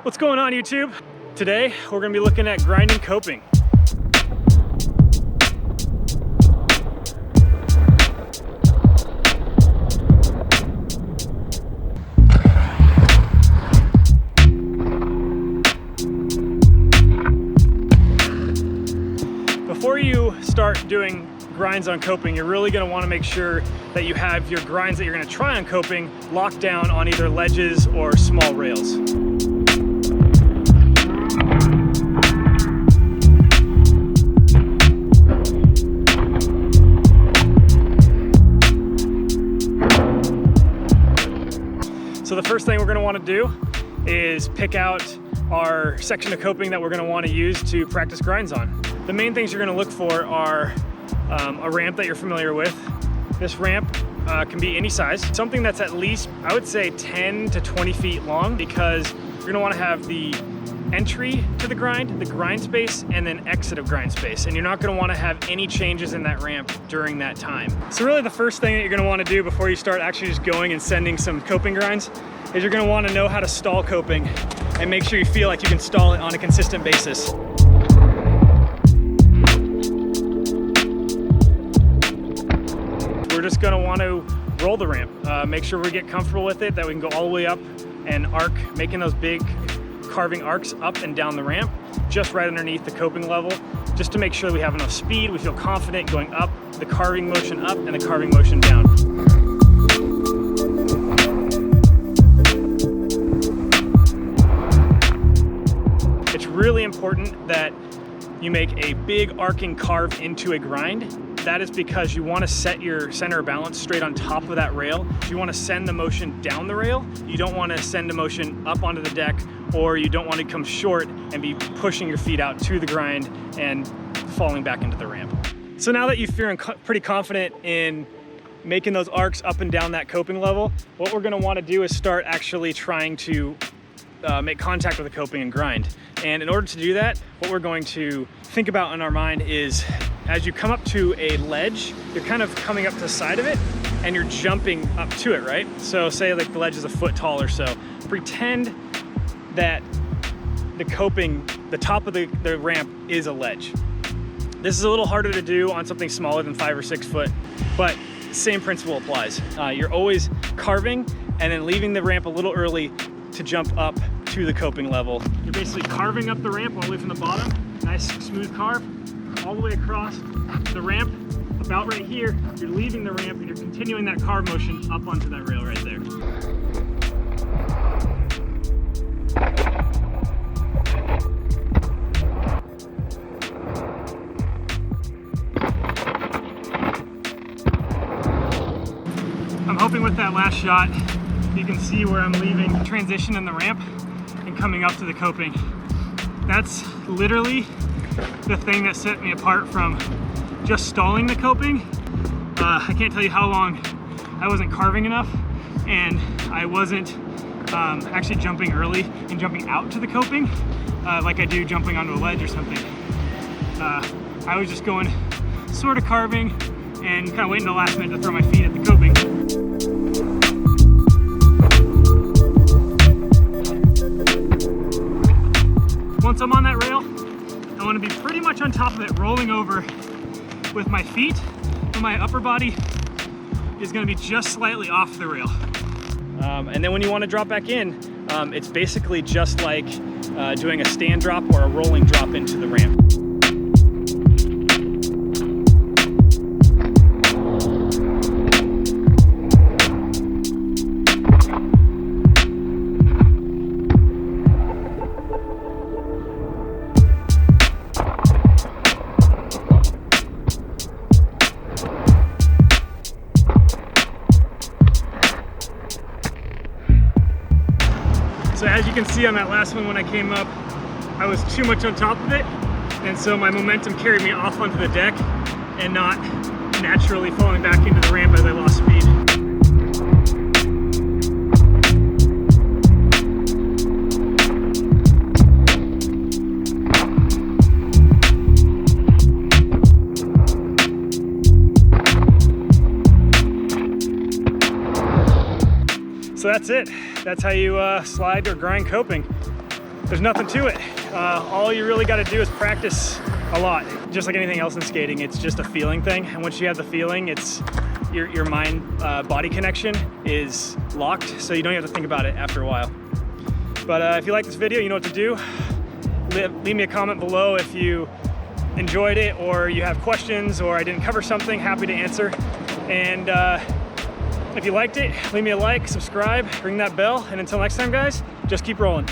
What's going on, YouTube? Today, we're gonna be looking at grinding coping. Before you start doing grinds on coping, you're really going to want to make sure that you have your grinds that you're going to try on coping locked down on either ledges or small rails. So the first thing we're going to want to do is pick out our section of coping that we're going to want to use to practice grinds on. The main things you're going to look for are a ramp that you're familiar with. This ramp can be any size. Something that's at least, I would say, 10 to 20 feet long, because you're going to want to have the entry to the grind space, and then exit of grind space. And you're not going to want to have any changes in that ramp during that time. So really the first thing that you're going to want to do before you start actually just going and sending some coping grinds is you're going to want to know how to stall coping and make sure you feel like you can stall it on a consistent basis. We're just gonna want to roll the ramp. Make sure we get comfortable with it, that we can go all the way up and arc, making those big carving arcs up and down the ramp, just right underneath the coping level, just to make sure we have enough speed, we feel confident going up, the carving motion up and the carving motion down. It's really important that you make a big arcing carve into a grind. That is because you want to set your center of balance straight on top of that rail. So you want to send the motion down the rail. You don't want to send the motion up onto the deck, or you don't want to come short and be pushing your feet out to the grind and falling back into the ramp. So now that you're feeling pretty confident in making those arcs up and down that coping level, what we're going to want to do is start actually trying to make contact with the coping and grind. And in order to do that, what we're going to think about in our mind is, as you come up to a ledge, you're kind of coming up to the side of it and you're jumping up to it, right? So say like the ledge is a foot tall or so. Pretend that the coping, the top of the ramp is a ledge. This is a little harder to do on something smaller than 5 or 6 foot, but same principle applies. You're always carving and then leaving the ramp a little early to jump up to the coping level. You're basically carving up the ramp all the way from the bottom, nice smooth carve, all the way across the ramp. About right here, you're leaving the ramp and you're continuing that carve motion up onto that rail right there. I'm hoping with that last shot, you can see where I'm leaving transition in the ramp and coming up to the coping. That's literally the thing that set me apart from just stalling the coping. I can't tell you how long I wasn't carving enough, and I wasn't actually jumping early and jumping out to the coping like I do jumping onto a ledge or something. I was just going sort of carving and kind of waiting the last minute to throw my feet at the coping. Once I'm on that rail, I want to be pretty much on top of it, rolling over with my feet, but my upper body is going to be just slightly off the rail. And then when you want to drop back in, it's basically just like doing a stand drop or a rolling drop into the ramp. So as you can see on that last one, when I came up, I was too much on top of it, and so my momentum carried me off onto the deck and not naturally falling back into the ramp as I lost speed. So that's it. That's how you slide or grind coping. there's nothing to it. All you really got to do is practice a lot. Just like anything else in skating, it's just a feeling thing. And once you have the feeling, it's your mind-body connection is locked, so you don't have to think about it after a while. But if you like this video, you know what to do. Leave me a comment below if you enjoyed it or you have questions or I didn't cover something, happy to answer. And if you liked it, leave me a like, subscribe, ring that bell, and until next time, guys, just keep rolling.